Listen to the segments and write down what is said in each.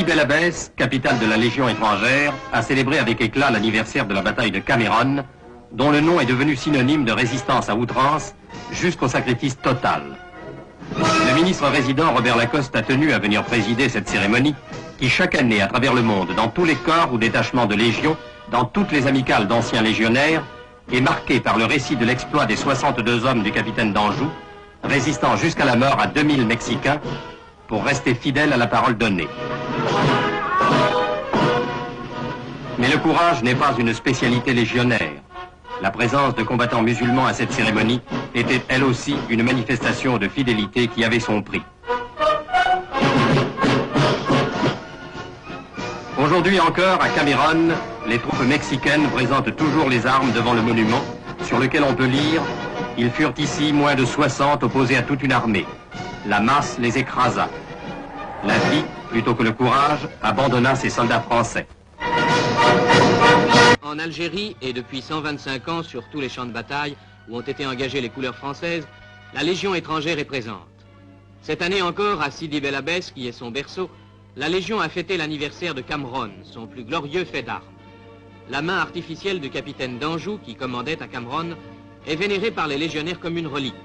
Sidi Bel Abbès, capitale de la Légion étrangère, a célébré avec éclat l'anniversaire de la bataille de Cameron, dont le nom est devenu synonyme de résistance à outrance jusqu'au sacrifice total. Le ministre résident Robert Lacoste a tenu à venir présider cette cérémonie qui, chaque année, à travers le monde, dans tous les corps ou détachements de Légion, dans toutes les amicales d'anciens légionnaires, est marquée par le récit de l'exploit des 62 hommes du capitaine d'Anjou, résistant jusqu'à la mort à 2000 Mexicains pour rester fidèles à la parole donnée. Mais le courage n'est pas une spécialité légionnaire. La présence de combattants musulmans à cette cérémonie était elle aussi une manifestation de fidélité qui avait son prix. Aujourd'hui encore, à Cameron, les troupes mexicaines présentent toujours les armes devant le monument, sur lequel on peut lire « Ils furent ici moins de 60 opposés à toute une armée. La masse les écrasa. La vie, plutôt que le courage, abandonna ces soldats français. » En Algérie, et depuis 125 ans sur tous les champs de bataille où ont été engagées les couleurs françaises, la Légion étrangère est présente. Cette année encore, à Sidi Bel Abbès, qui est son berceau, la Légion a fêté l'anniversaire de Cameron, son plus glorieux fait d'armes. La main artificielle du capitaine d'Anjou, qui commandait à Cameron, est vénérée par les légionnaires comme une relique.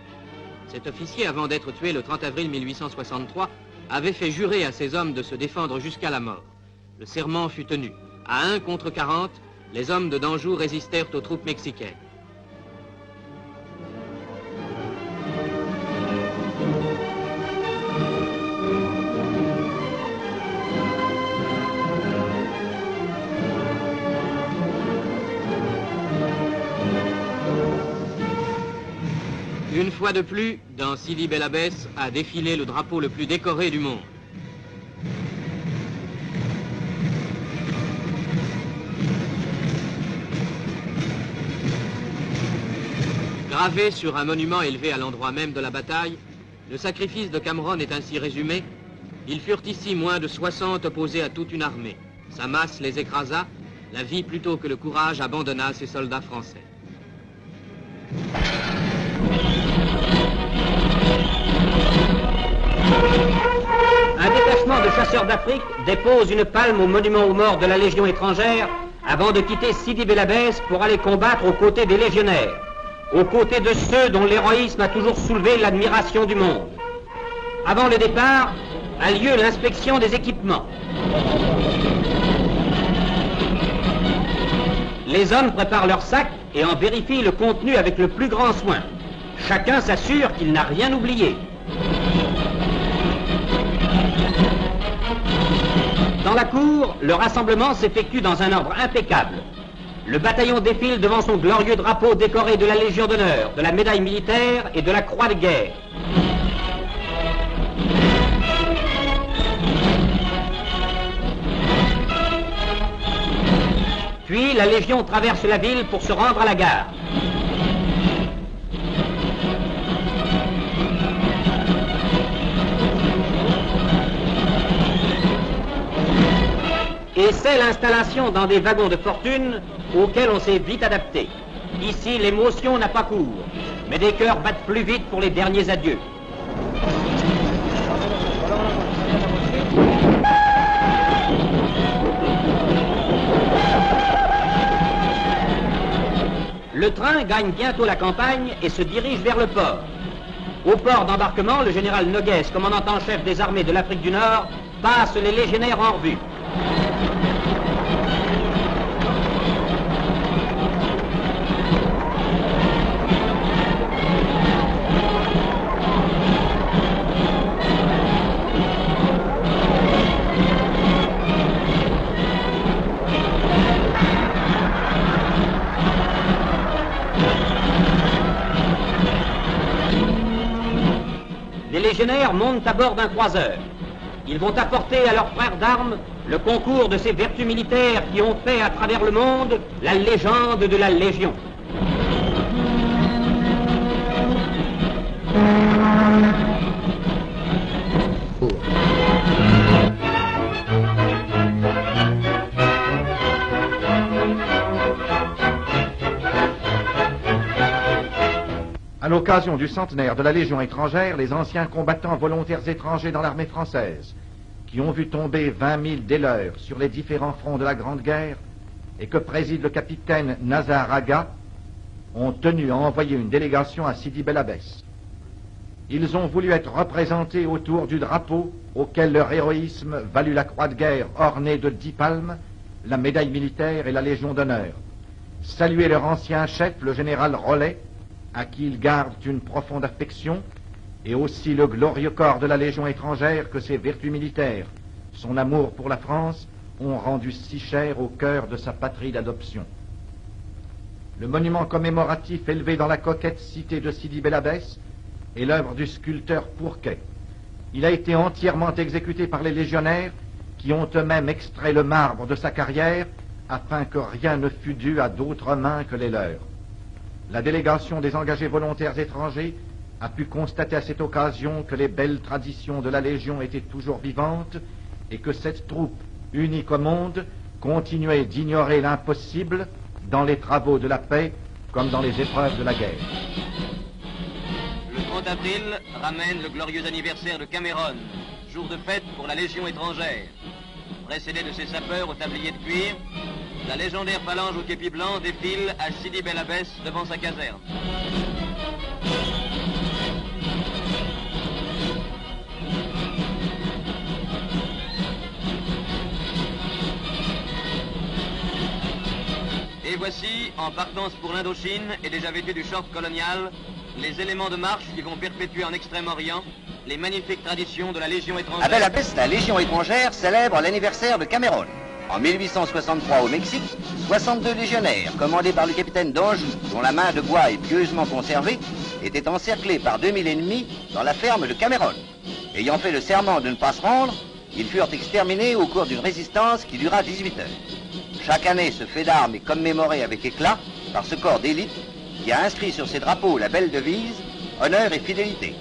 Cet officier, avant d'être tué le 30 avril 1863, avait fait jurer à ses hommes de se défendre jusqu'à la mort. Le serment fut tenu. À 1 contre 40, les hommes de d'Anjou résistèrent aux troupes mexicaines. Une fois de plus, dans Sidi Bel Abbès a défilé le drapeau le plus décoré du monde. Gravé sur un monument élevé à l'endroit même de la bataille, le sacrifice de Cameron est ainsi résumé. Ils furent ici moins de 60 opposés à toute une armée. Sa masse les écrasa, la vie plutôt que le courage abandonna ses soldats français. Un détachement de chasseurs d'Afrique dépose une palme au monument aux morts de la Légion étrangère avant de quitter Sidi Bel Abbès pour aller combattre aux côtés des légionnaires, aux côtés de ceux dont l'héroïsme a toujours soulevé l'admiration du monde. Avant le départ, a lieu l'inspection des équipements. Les hommes préparent leurs sacs et en vérifient le contenu avec le plus grand soin. Chacun s'assure qu'il n'a rien oublié. Dans la cour, le rassemblement s'effectue dans un ordre impeccable. Le bataillon défile devant son glorieux drapeau décoré de la Légion d'honneur, de la médaille militaire et de la croix de guerre. Puis la Légion traverse la ville pour se rendre à la gare. Et c'est l'installation dans des wagons de fortune auxquels on s'est vite adapté. Ici, l'émotion n'a pas cours, mais des cœurs battent plus vite pour les derniers adieux. Le train gagne bientôt la campagne et se dirige vers le port. Au port d'embarquement, le général Noguès, commandant en chef des armées de l'Afrique du Nord, passe les légionnaires en revue. Les légionnaires montent à bord d'un croiseur. Ils vont apporter à leurs frères d'armes le concours de ces vertus militaires qui ont fait à travers le monde la légende de la Légion. À l'occasion du centenaire de la Légion étrangère, les anciens combattants volontaires étrangers dans l'armée française, qui ont vu tomber 20 000 des leurs sur les différents fronts de la Grande Guerre et que préside le capitaine Nazar Aga, ont tenu à envoyer une délégation à Sidi Bel Abbès. Ils ont voulu être représentés autour du drapeau auquel leur héroïsme valut la croix de guerre ornée de 10 palmes, la médaille militaire et la Légion d'honneur. Saluer leur ancien chef, le général Rollet, à qui ils gardent une profonde affection, et aussi le glorieux corps de la Légion étrangère que ses vertus militaires, son amour pour la France, ont rendu si cher au cœur de sa patrie d'adoption. Le monument commémoratif élevé dans la coquette cité de Sidi Bel Abbès est l'œuvre du sculpteur Pourquet. Il a été entièrement exécuté par les légionnaires qui ont eux-mêmes extrait le marbre de sa carrière afin que rien ne fût dû à d'autres mains que les leurs. La délégation des engagés volontaires étrangers a pu constater à cette occasion que les belles traditions de la Légion étaient toujours vivantes et que cette troupe, unique au monde, continuait d'ignorer l'impossible dans les travaux de la paix comme dans les épreuves de la guerre. Le 30 avril ramène le glorieux anniversaire de Cameron, jour de fête pour la Légion étrangère. Précédé de ses sapeurs au tablier de cuir, la légendaire phalange au képi blanc défile à Sidi Bel Abbès devant sa caserne. Et voici, en partance pour l'Indochine et déjà vêtus du short colonial, les éléments de marche qui vont perpétuer en Extrême-Orient les magnifiques traditions de la Légion étrangère. À Bel Abbès, la Légion étrangère célèbre l'anniversaire de Cameron. En 1863 au Mexique, 62 légionnaires, commandés par le capitaine d'Anjou, dont la main de bois est pieusement conservée, étaient encerclés par 2000 ennemis dans la ferme de Cameron. Ayant fait le serment de ne pas se rendre, ils furent exterminés au cours d'une résistance qui dura 18 heures. Chaque année, ce fait d'armes est commémoré avec éclat par ce corps d'élite qui a inscrit sur ses drapeaux la belle devise « Honneur et fidélité ».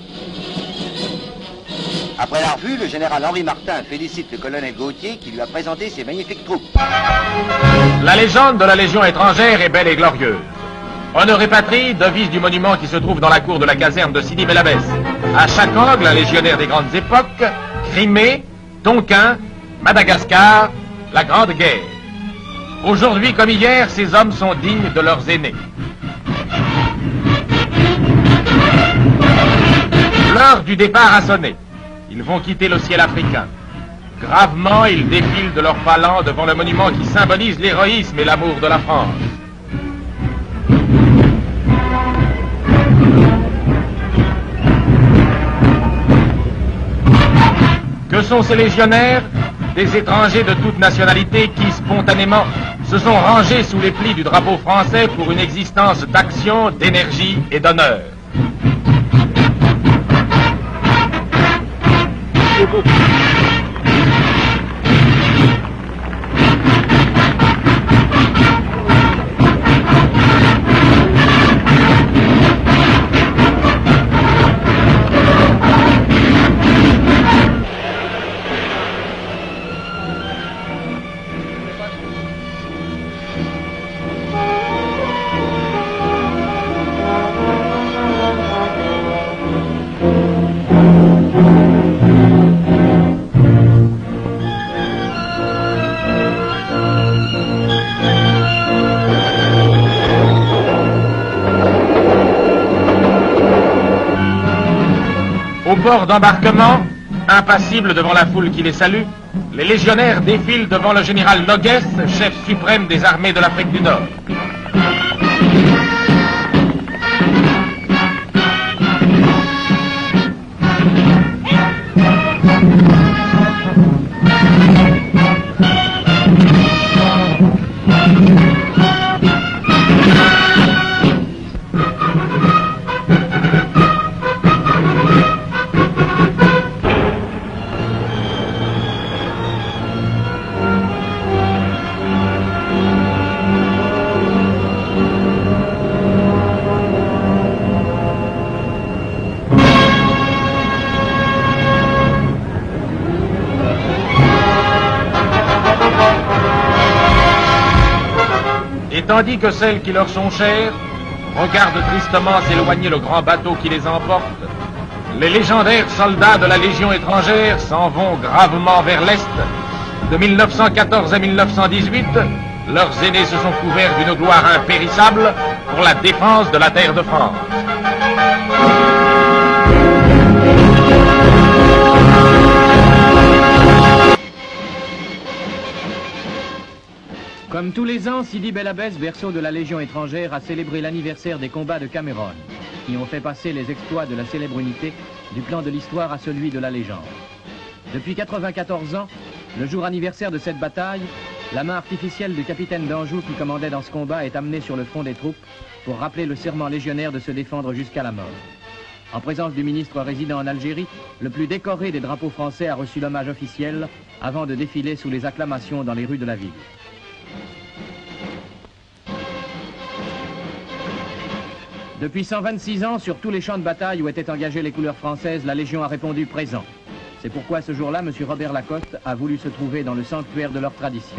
Après la revue, le général Henri Martin félicite le colonel Gauthier qui lui a présenté ses magnifiques troupes. La légende de la Légion étrangère est belle et glorieuse. Honneur et patrie, devise du monument qui se trouve dans la cour de la caserne de Sidi Bel Abbès. À chaque angle, un légionnaire des grandes époques, Crimée, Tonquin, Madagascar, la Grande Guerre. Aujourd'hui comme hier, ces hommes sont dignes de leurs aînés. L'heure du départ a sonné. Ils vont quitter le ciel africain. Gravement, ils défilent de leurs phalanges devant le monument qui symbolise l'héroïsme et l'amour de la France. Que sont ces légionnaires? Des étrangers de toute nationalité qui, spontanément, se sont rangés sous les plis du drapeau français pour une existence d'action, d'énergie et d'honneur. Au port d'embarquement, impassibles devant la foule qui les salue, les légionnaires défilent devant le général Noguès, chef suprême des armées de l'Afrique du Nord. Et tandis que celles qui leur sont chères regardent tristement s'éloigner le grand bateau qui les emporte, les légendaires soldats de la Légion étrangère s'en vont gravement vers l'Est. De 1914 à 1918, leurs aînés se sont couverts d'une gloire impérissable pour la défense de la terre de France. Comme tous les ans, Sidi Bel Abbès, berceau de la Légion étrangère, a célébré l'anniversaire des combats de Cameron, qui ont fait passer les exploits de la célèbre unité du plan de l'histoire à celui de la légende. Depuis 94 ans, le jour anniversaire de cette bataille, la main artificielle du capitaine d'Anjou qui commandait dans ce combat est amenée sur le front des troupes pour rappeler le serment légionnaire de se défendre jusqu'à la mort. En présence du ministre résident en Algérie, le plus décoré des drapeaux français a reçu l'hommage officiel avant de défiler sous les acclamations dans les rues de la ville. Depuis 126 ans, sur tous les champs de bataille où étaient engagées les couleurs françaises, la Légion a répondu présent. C'est pourquoi ce jour-là, M. Robert Lacoste a voulu se trouver dans le sanctuaire de leur tradition.